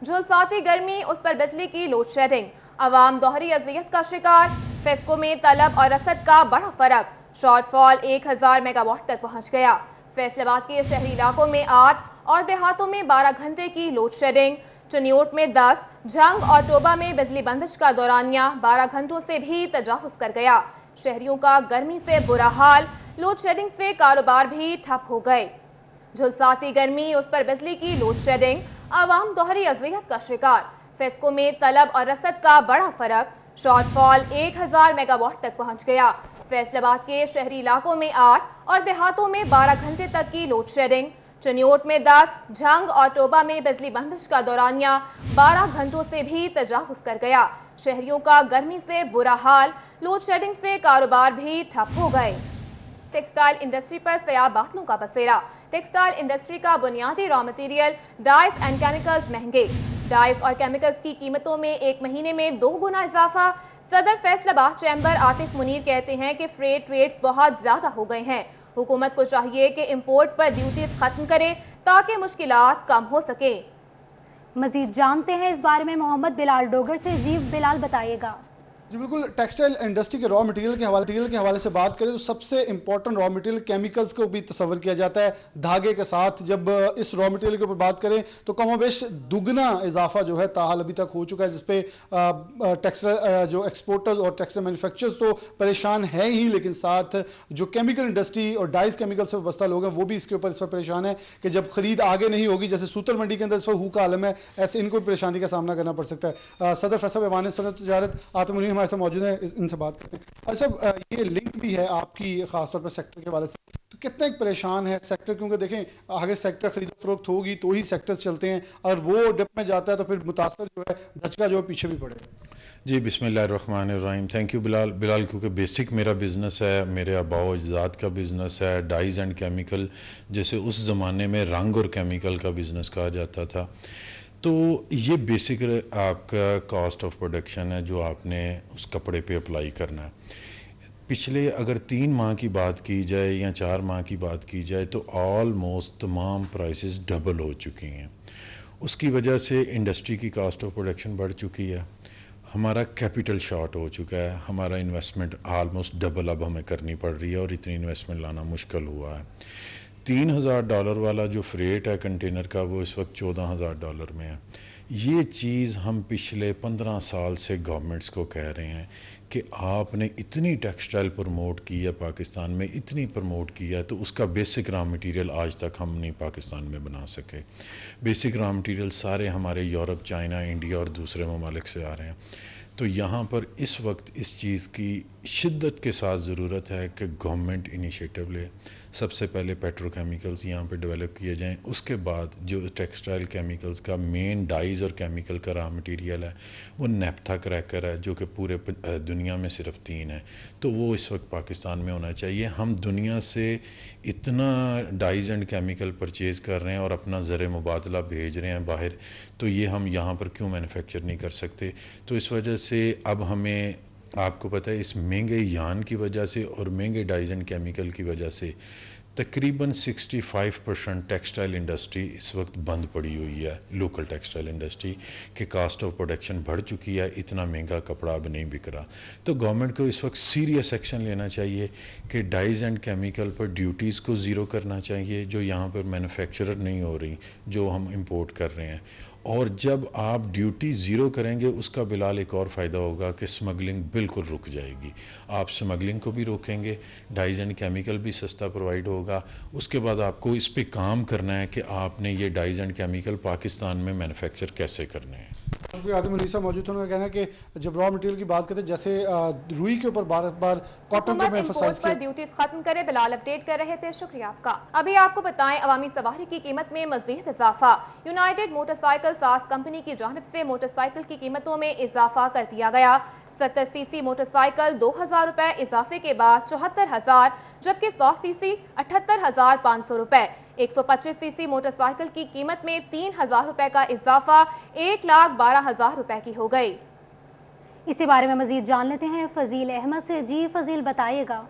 झुलसाती गर्मी, उस पर बिजली की लोड शेडिंग, अवाम दोहरी अजियत का शिकार। फेस्को में तलब और रसद का बड़ा फर्क, शॉर्टफॉल 1000 मेगावाट तक पहुंच गया। फैसलाबाद के शहरी इलाकों में 8 और देहातों में 12 घंटे की लोड शेडिंग। चनियोट में 10, झंग और टोबा में बिजली बंदिश का दौरानिया 12 घंटों से भी तजावुज कर गया। शहरियों का गर्मी से बुरा हाल, लोड शेडिंग से कारोबार भी ठप हो गए। झुलसाती गर्मी, उस पर बिजली की लोड शेडिंग, आवाम दोहरी अजियत का शिकार। फेस्को में तलब और रसद का बड़ा फर्क, शॉर्टफॉल 1000 मेगावाट तक पहुंच गया। फैसलाबाद के शहरी इलाकों में 8 और देहातों में 12 घंटे तक की लोड शेडिंग। चनियोट में 10, झंग और टोबा में बिजली बंदिश का दौरानिया 12 घंटों से भी तजावुज कर गया। शहरियों का गर्मी से बुरा हाल, लोड शेडिंग से कारोबार भी ठप हो गए। टेक्सटाइल इंडस्ट्री पर सयाह बादलों का बसेरा। टेक्सटाइल इंडस्ट्री का बुनियादी raw material dyes and chemicals महंगे। डाइज और केमिकल्स की कीमतों में एक महीने में 2 गुना इजाफा। सदर फैसलाबाद चैम्बर आतिफ मुनीर कहते हैं कि फ्रेट रेट्स बहुत ज्यादा हो गए हैं। हुकूमत को चाहिए कि इंपोर्ट पर ड्यूटीज खत्म करे ताकि मुश्किलात कम हो सके। मजीद जानते हैं इस बारे में मोहम्मद बिलाल डोगर से। जीव बिलाल बताइएगा। जी बिल्कुल, टेक्सटाइल इंडस्ट्री के रॉ मटेरियल के हवाले से बात करें तो सबसे इंपॉर्टेंट रॉ मटेरियल केमिकल्स को भी तस्वर किया जाता है धागे के साथ। जब इस रॉ मटेरियल के ऊपर बात करें तो कमोबेश दुगना इजाफा जो है ताहाल अभी तक हो चुका है, जिसपे टेक्सटाइल जो एक्सपोर्टर्स और टेक्सटाइल मैन्युफैक्चरर्स तो परेशान है ही, लेकिन साथ जो केमिकल इंडस्ट्री और डाइस केमिकल से वाबस्ता लोग हैं वो भी इसके ऊपर इस पर परेशान है कि जब खरीद आगे नहीं होगी, जैसे सूतर मंडी के अंदर इस पर हु का आलम है, ऐसे इनको भी परेशानी का सामना करना पड़ सकता है। सदर फैसल ऐवान सनअत तजारत आतिफ मुनीर हमारे साथ मौजूद है, इनसे बात करते हैं। अच्छा, ये लिंक भी है आपकी खासतौर पर सेक्टर के हवाले से, तो कितना एक परेशान है सेक्टर, क्योंकि देखें आगे सेक्टर खरीद फरोख्त होगी तो ही सेक्टर चलते हैं, और वो डिप में जाता है तो फिर मुतासर जो है धचका जो है पीछे भी पड़ेगा। जी बिस्मिल्लाहिर्रहमानिर्रहीम। थैंक यू बिलाल, क्योंकि बेसिक मेरा बिज़नेस है, मेरे आबाओ अजदाद का बिज़नेस है, डाइज एंड केमिकल, जैसे उस ज़माने में रंग और केमिकल का बिज़नेस कहा जाता था। तो ये बेसिक आपका कॉस्ट ऑफ प्रोडक्शन है जो आपने उस कपड़े पे अप्लाई करना है। पिछले अगर 3 माह की बात की जाए या 4 माह की बात की जाए तो ऑलमोस्ट तमाम प्राइसेस डबल हो चुकी हैं। उसकी वजह से इंडस्ट्री की कॉस्ट ऑफ प्रोडक्शन बढ़ चुकी है, हमारा कैपिटल शॉर्ट हो चुका है, हमारा इन्वेस्टमेंट ऑलमोस्ट डबल अब हमें करनी पड़ रही है और इतनी इन्वेस्टमेंट लाना मुश्किल हुआ है। $3000 वाला जो फ्रेट है कंटेनर का वो इस वक्त $14000 में है। ये चीज़ हम पिछले 15 साल से गवर्नमेंट्स को कह रहे हैं कि आपने इतनी टेक्सटाइल प्रमोट की है पाकिस्तान में, इतनी प्रमोट किया है, तो उसका बेसिक रॉ मटेरियल आज तक हम नहीं पाकिस्तान में बना सके। बेसिक रॉ मटेरियल सारे हमारे यूरोप, चाइना, इंडिया और दूसरे ममालिक से आ रहे हैं। तो यहाँ पर इस वक्त इस चीज़ की शिद्दत के साथ ज़रूरत है कि गवर्नमेंट इनिशिएटिव ले। सबसे पहले पेट्रोकेमिकल्स यहाँ पे डेवलप किए जाएं, उसके बाद जो टेक्सटाइल केमिकल्स का मेन डाइज और केमिकल का रॉ मटेरियल है वो नेफ्था क्रैकर है, जो कि पूरे दुनिया में सिर्फ 3 है, तो वो इस वक्त पाकिस्तान में होना चाहिए। हम दुनिया से इतना डाइज एंड केमिकल परचेज़ कर रहे हैं और अपना ज़र मुबादला भेज रहे हैं बाहर, तो ये हम यहाँ पर क्यों मैन्युफैक्चर नहीं कर सकते? तो इस वजह से अब हमें, आपको पता है, इस महंगे यान की वजह से और महंगे डाइज एंड केमिकल की वजह से तकरीबन 65% टेक्सटाइल इंडस्ट्री इस वक्त बंद पड़ी हुई है। लोकल टेक्सटाइल इंडस्ट्री के कास्ट ऑफ प्रोडक्शन बढ़ चुकी है, इतना महंगा कपड़ा अब नहीं बिक रहा। तो गवर्नमेंट को इस वक्त सीरियस एक्शन लेना चाहिए कि डाइज एंड केमिकल पर ड्यूटीज़ को ज़ीरो करना चाहिए, जो यहाँ पर मैन्युफैक्चरर नहीं हो रही, जो हम इंपोर्ट कर रहे हैं। और जब आप ड्यूटी ज़ीरो करेंगे उसका बिलाल एक और फ़ायदा होगा कि स्मगलिंग बिल्कुल रुक जाएगी। आप स्मगलिंग को भी रोकेंगे, डाइज एंड केमिकल भी सस्ता प्रोवाइड होगा। उसके बाद आपको इस पे काम करना है कि आपने ये डाइज एंड केमिकल पाकिस्तान में मैन्युफैक्चर कैसे करने हैं। आतिफ मुनीर साहब मौजूद हैं, उनका कहना है कि जब रॉ मटेरियल की बात करते हैं, जैसे रुई के ऊपर बार बार कॉटन पे एम्फसाइज किया, ड्यूटीज खत्म करे। बिलाल अपडेट कर रहे थे, शुक्रिया आपका। अभी आपको बताएं, अवामी सवारी की कीमत में मज़ीद इजाफा। यूनाइटेड मोटरसाइकिल साज कंपनी की जानिब से मोटरसाइकिल की कीमतों में इजाफा कर दिया गया। 70 सीसी मोटरसाइकिल 2000 रुपए इजाफे के बाद 74,000, जबकि 100 सीसी 78,500 रुपए। 125 सीसी मोटरसाइकिल की कीमत में 3000 रुपए का इजाफा 1,12,000 रुपए की हो गई। इसी बारे में मजीद जान लेते हैं फजील अहमद से। जी फजील बताइएगा।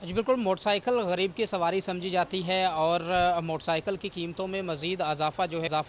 जी बिल्कुल, मोटरसाइकिल गरीब की सवारी समझी जाती है और मोटरसाइकिल की कीमतों में मज़ीद इजाफा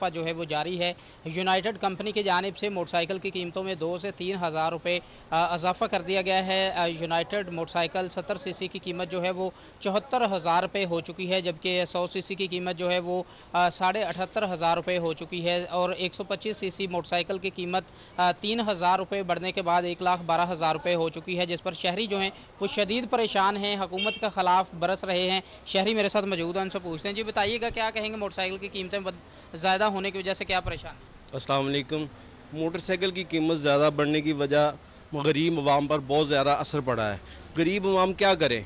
जो है वो जारी है। यूनाइटेड कंपनी की जानिब से मोटरसाइकिल की कीमतों में 2 से 3 हज़ार रुपये इजाफा कर दिया गया है। यूनाइटेड मोटरसाइकिल 70 सीसी की कीमत जो है वो 74,000 रुपये हो चुकी है, जबकि 100 सीसी की कीमत जो है वो 78,500 रुपये हो चुकी है और 125 सीसी मोटरसाइकिल की कीमत 3,000 रुपये बढ़ने के बाद 1,12,000 रुपये हो चुकी है, जिस पर शहरी जो हैं वो शदीद परेशान हैं, हुकूमत के खिलाफ बरस रहे हैं। शहरी मेरे साथ मौजूद हैं, उनसे पूछते हैं। जी बताइएगा, क्या कहेंगे मोटरसाइकिल की कीमतें ज़्यादा होने की वजह से क्या परेशान? अस्सलाम वालेकुम। मोटरसाइकिल की कीमत ज़्यादा बढ़ने की वजह गरीब अवाम पर बहुत ज़्यादा असर पड़ा है। गरीब अवाम क्या करे,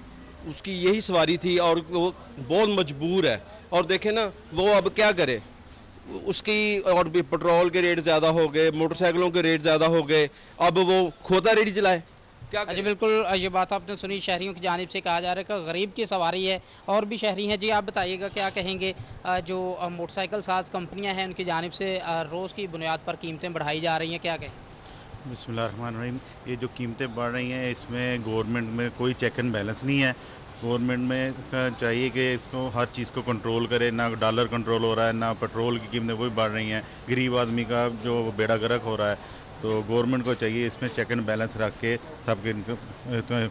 उसकी यही सवारी थी और वो बहुत मजबूर है। और देखें ना, वो अब क्या करे, उसकी और भी पेट्रोल के रेट ज़्यादा हो गए, मोटरसाइकिलों के रेट ज़्यादा हो गए, अब वो खोता रेडी चलाए क्या? जी बिल्कुल, ये बात आपने सुनी। शहरियों की जानिब से कहा जा रहा है कि गरीब की सवारी है और भी शहरी हैं। जी आप बताइएगा, क्या कहेंगे जो मोटरसाइकिल साज कंपनियां हैं उनकी जानिब से रोज़ की बुनियाद पर कीमतें बढ़ाई जा रही हैं, क्या कहें? बिस्मिल्लाहिर्रहमानिर्रहीम। ये जो कीमतें बढ़ रही हैं, इसमें गवर्नमेंट में कोई चेक एंड बैलेंस नहीं है। गवर्नमेंट में चाहिए कि इसको हर चीज़ को कंट्रोल करे। ना डॉलर कंट्रोल हो रहा है, ना पेट्रोल की कीमतें वही बढ़ रही हैं। गरीब आदमी का जो बेड़ा गर्क हो रहा है, तो गवर्नमेंट को चाहिए इसमें चेक एंड बैलेंस रख के सबके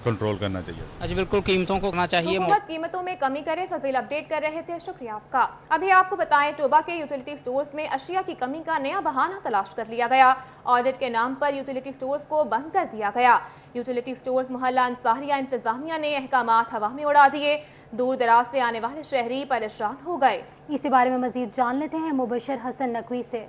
कंट्रोल करना चाहिए। अच्छा बिल्कुल, कीमतों को करना चाहिए। हुकूमत कीमतों में कमी करे। फजील अपडेट कर रहे थे, शुक्रिया आपका। अभी आपको बताएं, टोबा के यूटिलिटी स्टोर्स में अशिया की कमी का नया बहाना तलाश कर लिया गया। ऑडिट के नाम पर यूटिलिटी स्टोर्स को बंद कर दिया गया। यूटिलिटी स्टोर्स मोहल्ला अंसारिया इंतजामिया ने अहकामात हवा में उड़ा दिए। दूर दराज से आने वाले शहरी परेशान हो गए। इसी बारे में मजीद जान लेते हैं मुबशर हसन नकवी से।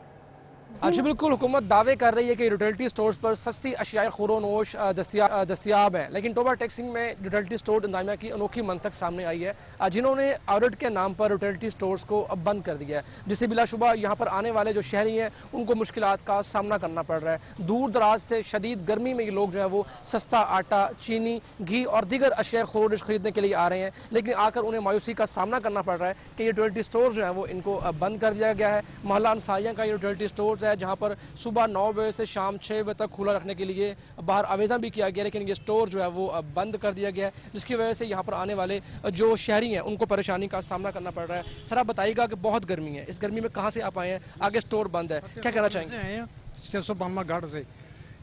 जी बिल्कुल, हुकूमत दावे कर रही है कि यूटिलिटी स्टोर्स पर सस्ती अशियाए खुरोनोश दस्तियाब है, लेकिन टोबा टैक्सिंग में यूटिलिटी स्टोर इंतजामिया की अनोखी मंतक सामने आई है, जिन्होंने ऑडिट के नाम पर यूटिलिटी स्टोर्स को अब बंद कर दिया है, जिससे बिलाशुबा यहाँ पर आने वाले जो शहरी हैं उनको मुश्किलात का सामना करना पड़ रहा है। दूर दराज से शदीद गर्मी में ये लोग जो है वो सस्ता आटा, चीनी, घी और दीगर अशियाए खुरोनोश खरीदने के लिए आ रहे हैं, लेकिन आकर उन्हें मायूसी का सामना करना पड़ रहा है कि ये यूटिलिटी स्टोर जो है वो इनको बंद कर दिया गया है। मोहल्ला अंसारिया का यूटिलिटी स्टोर है, जहां पर सुबह 9 बजे से शाम 6 बजे तक खुला रखने के लिए बाहर आवेदन भी किया गया, लेकिन ये स्टोर जो है वो बंद कर दिया गया है, जिसकी वजह से यहाँ पर आने वाले जो शहरी हैं उनको परेशानी का सामना करना पड़ रहा है। सर आप बताइएगा कि बहुत गर्मी है, इस गर्मी में कहाँ से आप आए हैं, आगे स्टोर बंद है, क्या कहना चाहेंगे? 652 घाट से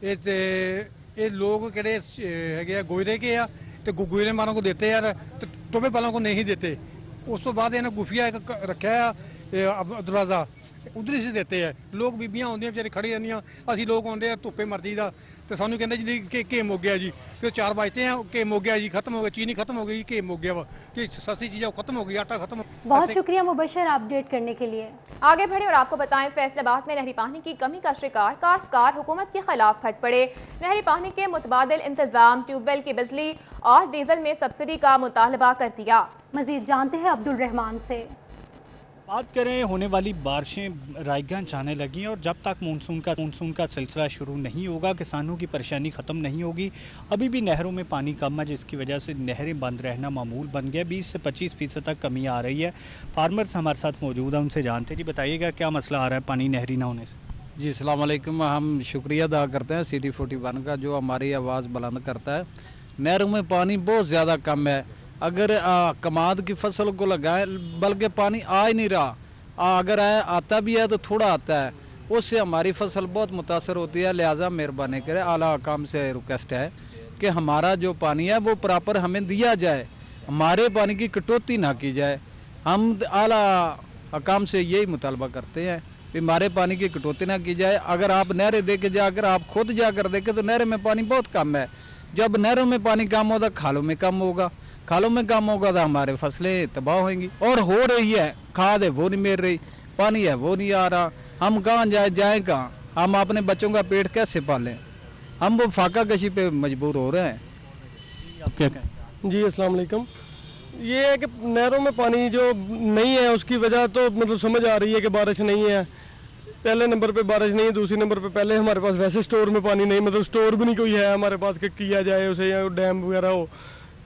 ये लोग किहड़े गोयरे के आ ते गोयरे मारों को देते यार, तो टोबे वालों को नहीं देते। उस तो बाद इन्हें गुफिया एक रखा है दरवाजा, उधर से देते हैं। लोग बीबियां आउंदियां बेचारे खड़ी रहंदियां, असीं लोग आउंदे आ धुप्पे मर जाईदा ते सानूं कहंदे जी कि घेम हो गया जी, फिर 4 बजते हैं घेम हो गया जी, खत्म हो गया, चीनी खत्म हो गई, घेम हो गया वा कि सस्ती चीज़ें खत्म हो गई, आटा खत्म। बहुत शुक्रिया मुबशर अपडेट करने के लिए। आगे बढ़े और आपको बताएं, फैसलाबाद में नहरी पानी की कमी का शिकार काश्तकार हुकूमत के खिलाफ फट पड़े। नहरी पानी के मुतबादिल इंतजाम, ट्यूबवेल की बिजली और डीजल में सब्सिडी का मुतालबा कर दिया। मजीद जानते हैं अब्दुल रहमान से। बात करें, होने वाली बारिशें रायगां जाने लगी और जब तक मानसून का सिलसिला शुरू नहीं होगा, किसानों की परेशानी ख़त्म नहीं होगी। अभी भी नहरों में पानी कम है, जिसकी वजह से नहरें बंद रहना मामूल बन गया। 20 से 25% तक कमी आ रही है। फार्मर्स हमारे साथ मौजूद हैं, उनसे जानते हैं। जी बताइएगा, क्या मसला आ रहा है पानी नहरी ना होने से? जी अस्सलाम वालेकुम। हम शुक्रिया अदा करते हैं सिटी 41 का, जो हमारी आवाज़ बुलंद करता है। नहरों में पानी बहुत ज़्यादा कम है। अगर कमाद की फसल को लगाए, बल्कि पानी आ ही नहीं रहा, अगर आता भी है तो थोड़ा आता है, उससे हमारी फसल बहुत मुतासर होती है। लिहाजा मेहरबानी करें, आला हकाम से रिक्वेस्ट है कि हमारा जो पानी है वो प्रॉपर हमें दिया जाए, हमारे पानी की कटौती ना की जाए। हम आला हकाम से यही मुतालबा करते हैं कि हमारे पानी की कटौती ना की जाए। अगर आप नहरें देखे जाकर, आप खुद जाकर देखें तो नहरों में पानी बहुत कम है। जब नहरों में पानी कम होगा, खालों में कम होगा, खालों में कम होगा तो हमारे फसलें तबाह होंगी। और हो रही है, खाद है वो नहीं मिल रही, पानी है वो नहीं आ रहा। हम कहाँ जाए कहाँ? हम अपने बच्चों का पेट कैसे पालें? हम वो फाका कशी पे मजबूर हो रहे हैं। आप क्या कहें? जी अस्सलाम वालेकुम। ये है कि नहरों में पानी जो नहीं है, उसकी वजह तो मतलब समझ आ रही है कि बारिश नहीं है। पहले नंबर पे बारिश नहीं है, दूसरे नंबर पे पहले हमारे पास वैसे स्टोर में पानी नहीं, मतलब स्टोर भी नहीं कोई है हमारे पास कि किया जाए उसे, या डैम वगैरह हो।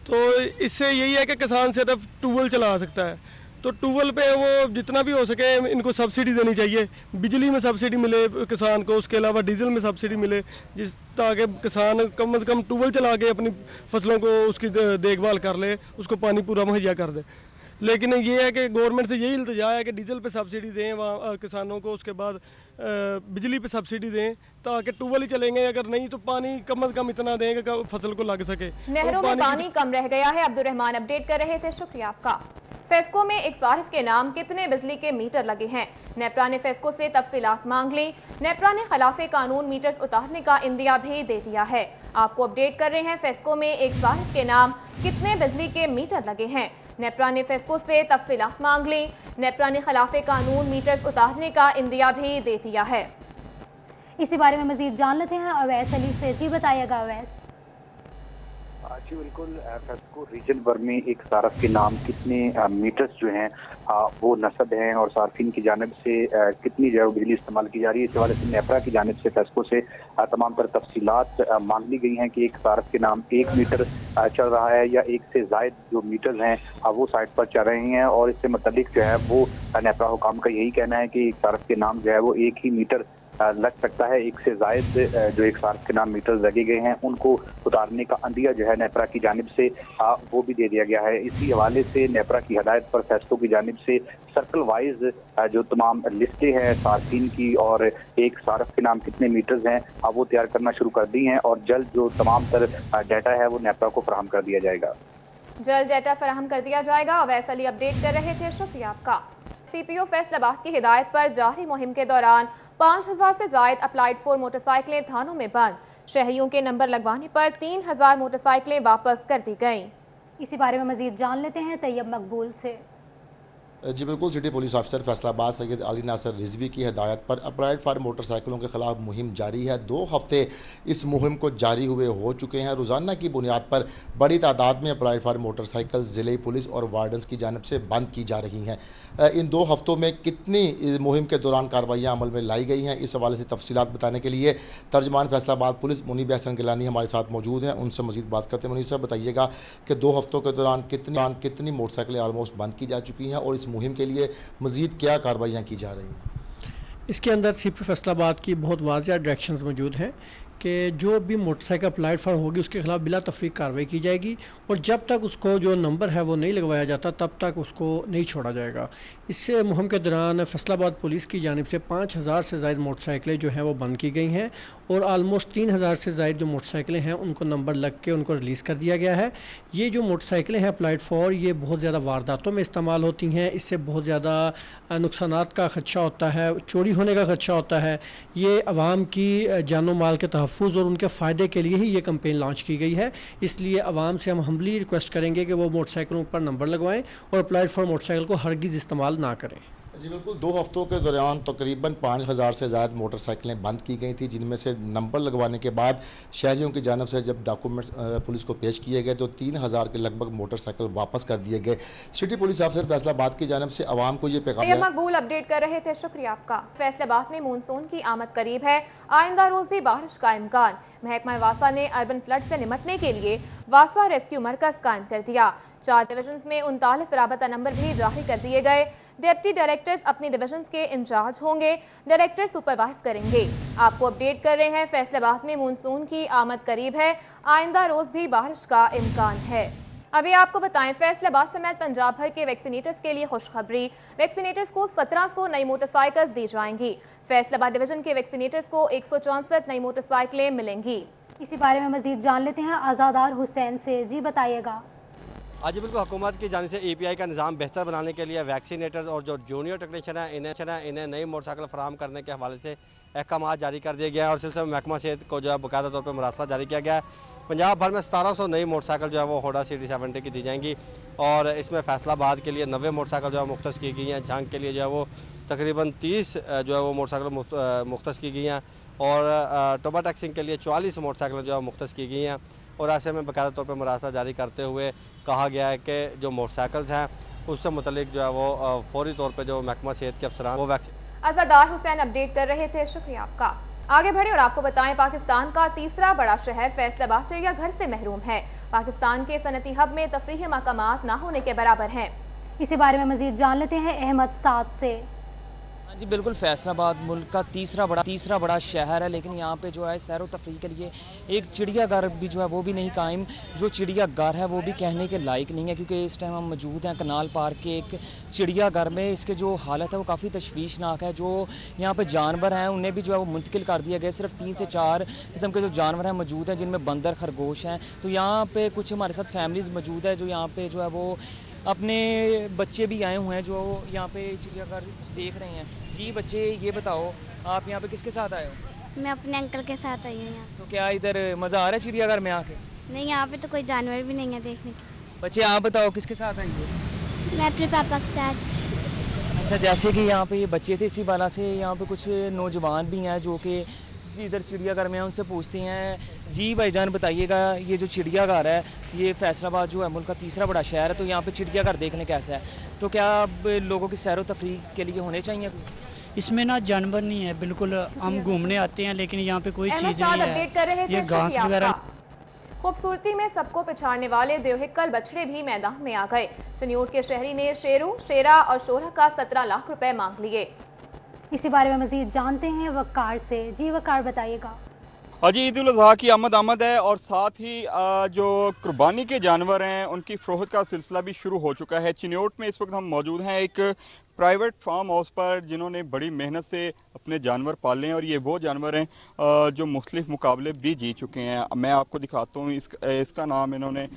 तो इससे यही है कि किसान सिर्फ ट्यूबवेल चला सकता है। तो ट्यूबवेल पे वो जितना भी हो सके इनको सब्सिडी देनी चाहिए, बिजली में सब्सिडी मिले किसान को, उसके अलावा डीजल में सब्सिडी मिले, जिस ताकि किसान कम से कम ट्यूबवेल चला के अपनी फसलों को उसकी देखभाल कर ले, उसको पानी पूरा मुहैया कर दे। लेकिन ये है कि गवर्नमेंट से यही इल्तिजा है कि डीजल पे सब्सिडी दें वहाँ किसानों को, उसके बाद बिजली पे सब्सिडी दें, ताकि ट्यूबवेल ही चलेंगे, अगर नहीं तो पानी कम से कम इतना दें कि फसल को लग सके। नहरों में पानी कम रह गया है। अब्दुल रहमान अपडेट कर रहे थे, शुक्रिया आपका। फेस्को में एक सारिफ के नाम कितने बिजली के मीटर लगे हैं? नेपरा ने फेस्को से तफसीलात मांग ली। नेपरा ने खिलाफे कानून मीटर उतारने का इंदिया भी दे दिया है। आपको अपडेट कर रहे हैं, फेस्को में एक सारिफ के नाम कितने बिजली के मीटर लगे हैं? नेपरा ने फेस्को से तफसीलात मांग ली। नेपरा ने खिलाफे कानून मीटर उतारने का इंदिया भी दे दिया है। इसी बारे में मजीद जान लेते हैं अवैस अली से। जी बताइएगा अवैस। जी बिल्कुल, फेस्को रीजन भर में एक सारफ के नाम कितने मीटर्स जो हैं वो नस्ब हैं और सार्फिन की जानिब से कितनी जो बिजली इस्तेमाल की जा रही है, इस हवाले से नेपरा की जानिब से फेस्को से तमाम तर तफसीलात मांग ली गई हैं कि एक सारफ के नाम 1 मीटर चल रहा है या एक से जायद जो मीटर्स हैं वो साइट पर चल रहे हैं, और इससे मुतल्लिक जो है वो नेपरा हुकाम का यही कहना है कि एक सारफ के नाम जो है वो एक ही मीटर लग सकता है। एक से जायद जो एक सारफ के नाम मीटर लगे गए हैं उनको उतारने का अंदिया जो है नेपरा की जानिब से वो भी दे दिया गया है। इसी हवाले से नेपरा की हदायत पर फेस्को की जानिब से सर्कल वाइज जो तमाम लिस्टें हैं सार्फिन की और एक सारफ के नाम कितने मीटर्स हैं वो तैयार करना शुरू कर दी हैं, और जल्द जो तमाम तर डाटा है वो नेपरा को फराहम कर दिया जाएगा। जल्द डाटा फराहम कर दिया जाएगा। अवैस अली अपडेट कर रहे थे, शुक्रिया आपका। सीपीओ फैसलाबाद की हिदायत पर जारी मुहिम के दौरान 5000 से जायद अप्लाइड फोर मोटरसाइकिलें थानों में बंद। शहरियों के नंबर लगवाने पर 3000 मोटरसाइकिलें वापस कर दी गईं। इसी बारे में मजीद जान लेते हैं तैयब मकबूल से। जी बिल्कुल, सिटी पुलिस अफसर फैसलाबाद सैयद अली नासिर रिजवी की हिदायत पर अप्लाइड फार मोटरसाइकिलों के खिलाफ मुहिम जारी है। 2 हफ्ते इस मुहिम को जारी हुए हो चुके हैं। रोजाना की बुनियाद पर बड़ी तादाद में अप्लाइड फार मोटरसाइकिल जिले पुलिस और वार्डन्स की जानिब से बंद की जा रही हैं। इन 2 हफ्तों में कितनी मुहिम के दौरान कार्रवाइयाँ अमल में लाई गई हैं, इस हवाले से तफसीलात बताने के लिए तर्जमान फैसलाबाद पुलिस मुनीब हसन गिलानी हमारे साथ मौजूद हैं। उनसे मजीद बात करते हैं। मुनीब साहब बताइएगा कि 2 हफ्तों के दौरान कितनी मोटरसाइकिलें ऑलमोस्ट बंद की जा चुकी हैं और इस मुहिम के लिए मजीद क्या कार्रवाइयाँ की जा रही हैं? इसके अंदर सीपी फैसलाबाद की बहुत वाज़ेह डायरेक्शंस मौजूद हैं कि जो भी मोटरसाइकिल अप्लाइड फॉर होगी उसके खिलाफ बिला तफरीक कार्रवाई की जाएगी, और जब तक उसको जो नंबर है वो नहीं लगवाया जाता तब तक उसको नहीं छोड़ा जाएगा। इससे मुहिम के दौरान फैसलाबाद पुलिस की जानिब से 5000 से ज़ायद मोटरसाइकिलें जो हैं वो बंद की गई हैं, और आलमोस्ट 3000 से ज़ायद जो मोटरसाइकिलें हैं उनको नंबर लग के उनको रिलीज़ कर दिया गया है। ये जो मोटरसाइकिलें हैं अप्लाइड फॉर, ये बहुत ज़्यादा वारदातों में इस्तेमाल होती हैं। इससे बहुत ज़्यादा नुकसानात का खदशा होता है, चोरी होने का खदशा होता है। ये अवाम की जानो माल के तहफ़्फ़ुज़ और उनके फ़ायदे के लिए ही ये कैंपेन लॉन्च की गई है। इसलिए अवाम से हम हम्बली रिक्वेस्ट करेंगे कि वो मोटरसाइकिलों पर नंबर लगवाएं और अप्लाइड फॉर मोटरसाइकिल को हरगिज़ इस्तेमाल ना करें। जी बिल्कुल, 2 हफ्तों के दौरान तकरीबन 5000 से ज़्यादा मोटरसाइकिलें बंद की गई थी, जिनमें से नंबर लगवाने के बाद शहरियों की जानिब से जब डॉक्यूमेंट्स पुलिस को पेश किए गए तो 3000 के लगभग मोटरसाइकिल वापस कर दिए गए। सिटी पुलिस अफसर फैसलाबाद की जानिब से आवाम को ये पैगाम मकबूल अपडेट कर रहे थे, शुक्रिया आपका। फैसलाबाद में मानसून की आमद करीब है, आइंदा रोज भी बारिश का इम्कान। महकमा वासा ने अर्बन फ्लड से निपटने के लिए वासा रेस्क्यू मरकज कायम कर दिया। 4 डिविजन में 39 राबता नंबर भी जारी कर दिए गए। डिप्टी डायरेक्टर्स अपने डिविजन के इंचार्ज होंगे, डायरेक्टर सुपरवाइज करेंगे। आपको अपडेट कर रहे हैं, फैसलाबाद में मानसून की आमद करीब है, आइंदा रोज भी बारिश का इम्कान है। अभी आपको बताएं, फैसलाबाद समेत पंजाब भर के वैक्सीनेटर्स के लिए खुशखबरी। वैक्सीनेटर्स को 1700 नई मोटरसाइकिल दी जाएंगी। फैसलाबाद डिवीजन के वैक्सीनेटर्स को 164 नई मोटरसाइकिलें मिलेंगी। इसी बारे में मजीद जान लेते हैं आज़ादार हुसैन से। जी बताइएगा। आज बिल्कुल हुकूमत की जानिब से EPI का निज़ाम बेहतर बनाने के लिए वैक्सीनेटर्स और जो जूनियर टेक्नीशियन हैं इन्हें नई मोटरसाइकिल फराहम करने के हवाले से अहकाम जारी कर दिए गए हैं, और सिलसिले में महकमा सेहत को जो है बाकायदा तौर पर मरासला जारी किया गया है। पंजाब भर में 1700 नई मोटरसाइकिल जो है वो होडा CD70 की दी जाएंगी, और इसमें फैसलाबाद के लिए 90 मोटरसाइकिल जो है मुख्तस की गई हैं। झांग के लिए जो है वो तकरीबन 30 जो है वो मोटरसाइकिल मुख्तस की गई हैं, और टोबा टैक्सिंग के लिए 44 मोटरसाइकिल जो है मुख्तस की गई हैं। और ऐसे में बाकायदा तौर पर मरासला जारी करते हुए कहा गया है कि जो मोटरसाइकिल्स हैं उससे मुतलिक जो है वो फौरी तौर पर जो महकमा सेहत के अफसरान वो वैक्सीन। आज़ादार हुसैन अपडेट कर रहे थे, शुक्रिया आपका। आगे बढ़े और आपको बताएं, पाकिस्तान का तीसरा बड़ा शहर फैसलाबाद चिड़ियाघर से महरूम है। पाकिस्तान के सनती हब में तफरीही मकामात ना होने के बराबर हैं। इसी बारे में मजीद जान लेते हैं अहमद साद से। हाँ जी बिल्कुल, फैसलाबाद मुल्क का तीसरा बड़ा शहर है, लेकिन यहाँ पे जो है सैर व तफरीह के लिए एक चिड़ियाघर भी जो है वो भी नहीं कायम। जो चिड़ियाघर है वो भी कहने के लायक नहीं है, क्योंकि इस टाइम हम मौजूद हैं कनाल पार्क के एक चिड़ियाघर में। इसके जो हालत है वो काफ़ी तशवीशनाक है। जो यहाँ पे जानवर हैं उन्हें भी जो है वो मुंतकिल कर दिया गया। सिर्फ 3 से 4 किस्म के जो जानवर हैं मौजूद हैं, जिनमें बंदर, खरगोश हैं। तो यहाँ पे कुछ हमारे साथ फैमिलीज़ मौजूद है जो यहाँ पे जो है वो अपने बच्चे भी आए हुए हैं जो यहाँ पे चिड़ियाघर देख रहे हैं। जी बच्चे, ये बताओ आप यहाँ पे किसके साथ आए हो? मैं अपने अंकल के साथ आई हूँ यहाँ। तो क्या इधर मज़ा आ रहा है चिड़ियाघर में आके? नहीं, यहाँ पे तो कोई जानवर भी नहीं है देखने के। बच्चे आप बताओ किसके साथ आई हो? मैं अपने पापा के साथ। अच्छा, जैसे कि यहाँ पे ये बच्चे थे, इसी वाला से यहाँ पे कुछ नौजवान भी हैं जो कि इधर चिड़ियाघर में उनसे पूछते हैं। जी भाईजान बताइएगा, ये जो चिड़ियाघर है ये फैसलाबाद जो है मुल्क का तीसरा बड़ा शहर है, तो यहाँ पे चिड़ियाघर देखने कैसा है? तो क्या अब लोगों की सैर व तफरीह के लिए होने चाहिए? इसमें ना जानवर नहीं है, बिल्कुल हम घूमने आते हैं लेकिन यहाँ पे कोई चीज़ नहीं अपडेट कर रहे है, थे ये घास वगैरह। खूबसूरती में सबको पिछाड़ने वाले देवहिक्कल बछड़े भी मैदान में आ गए। चनियोट के शहरी ने शेरू, शेरा और शोरह का 17 लाख रुपए मांग लिए। इसी बारे में मजीद जानते हैं वकार से। जी वकार बताइएगा। जी ईद उल अज़हा की आमद है और साथ ही जो कुर्बानी के जानवर हैं उनकी फ़रोख्त का सिलसिला भी शुरू हो चुका है। चिन्योट में इस वक्त हम मौजूद हैं एक प्राइवेट फार्म हाउस पर, जिन्होंने बड़ी मेहनत से अपने जानवर पाले हैं और ये वो जानवर हैं जो मुख्तलिफ मुकाबले भी जीत चुके हैं। मैं आपको दिखाता हूँ, इसका नाम इन्होंने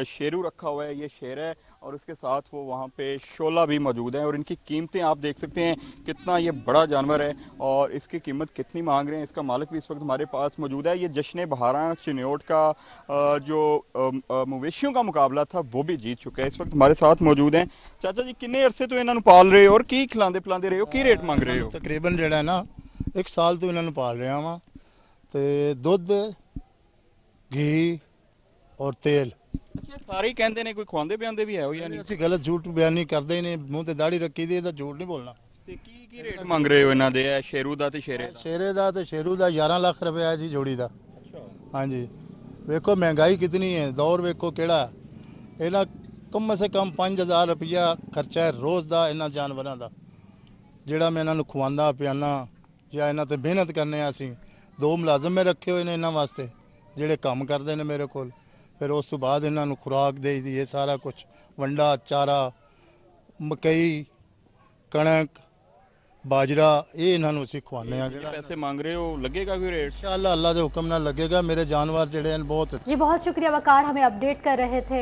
शेरू रखा हुआ है, ये शेर है और उसके साथ वो वहाँ पे शोला भी मौजूद है। और इनकी कीमतें आप देख सकते हैं, कितना ये बड़ा जानवर है और इसकी कीमत कितनी मांग रहे हैं। इसका मालिक भी इस वक्त हमारे पास मौजूद है। ये जश्न बहारा चिन्योट का जो मवेशियों का मुकाबला था वो भी जीत चुका है। इस वक्त हमारे साथ मौजूद हैं। चाचा जी, किन्ने अरसे तो इन्होंने पाल रहे हो और की खिलाते पिलाते रहे हो, की रेट मंग रहे हो? तकरीबन ਜਿਹੜਾ ਨਾ 1 ਸਾਲ ਤੋਂ ਇਹਨਾਂ ਨੂੰ ਪਾਲ ਰਿਹਾ ਵਾਂ ਤੇ ਦੁੱਧ, ਘੀ ਔਰ ਤੇਲ। ਅੱਛਾ, ਸਾਰੇ ਹੀ ਕਹਿੰਦੇ ਨੇ, ਕੋਈ ਖਵਾਉਂਦੇ ਪਿਆਉਂਦੇ ਵੀ ਹੈ ਉਹ ਜਾਂ ਨਹੀਂ? ਅਸੀਂ ਗਲਤ ਝੂਠ ਬਿਆਨ ਨਹੀਂ ਕਰਦੇ ਨੇ, ਮੂੰਹ ਤੇ ਦਾੜੀ ਰੱਖੀ ਦੀ, ਇਹਦਾ ਝੂਠ ਨਹੀਂ ਬੋਲਣਾ। ਤੇ ਕੀ ਰੇਟ ਮੰਗ ਰਹੇ ਹੋ ਇਹਨਾਂ ਦੇ, ਸ਼ੇਰੂ ਦਾ ਤੇ ਸ਼ੇਰੇ ਦਾ? ਸ਼ੇਰੇ ਦਾ ਤੇ ਸ਼ੇਰੂ ਦਾ 11 ਲੱਖ ਰੁਪਏ ਜੀ ਜੋੜੀ ਦਾ। ਅੱਛਾ, ਹਾਂਜੀ। ਵੇਖੋ ਮਹਿੰਗਾਈ ਕਿਤਨੀ ਹੈ, ਦੌਰ ਵੇਖੋ ਕਿਹੜਾ। ਇਹਨਾਂ ਕਮ ਸੇ ਕਮ 5000 ਰੁਪਇਆ ਖਰਚਾ ਹੈ ਰੋਜ਼ ਦਾ ਇਹਨਾਂ ਜਾਨਵਰਾਂ ਦਾ, ਜਿਹੜਾ ਮੈਂ ਇਹਨਾਂ ਨੂੰ ਖਵਾਉਂਦਾ ਪਿਆਨਾ ਜਾਂ ਇਹਨਾਂ ਤੇ ਮਿਹਨਤ ਕਰਨੇ ਆ। ਅਸੀਂ 2 ਮੁਲਾਜ਼ਮ ਮੈਂ ਰੱਖੇ ਹੋਏ ਨੇ ਇਹਨਾਂ ਵਾਸਤੇ, ਜਿਹੜੇ ਕੰਮ ਕਰਦੇ ਨੇ ਮੇਰੇ ਕੋਲ। ਫਿਰ ਉਸ ਤੋਂ ਬਾਅਦ ਇਹਨਾਂ ਨੂੰ ਖੁਰਾਕ ਦੇਈ ਦੀ, ਇਹ ਸਾਰਾ ਕੁਝ ਵੰਡਾ, ਚਾਰਾ, ਮਕਈ, ਕਣਕ, बाजरा, ये इन्होंने उसी खवाने हैं। पैसे मांग रहे हो, लगेगा कोई रेट? इंशाअल्लाह अल्लाह के हुक्म नाल लगेगा। मेरे जानवर जेडे हैं बहुत। जी बहुत शुक्रिया वकार, हमें अपडेट कर रहे थे।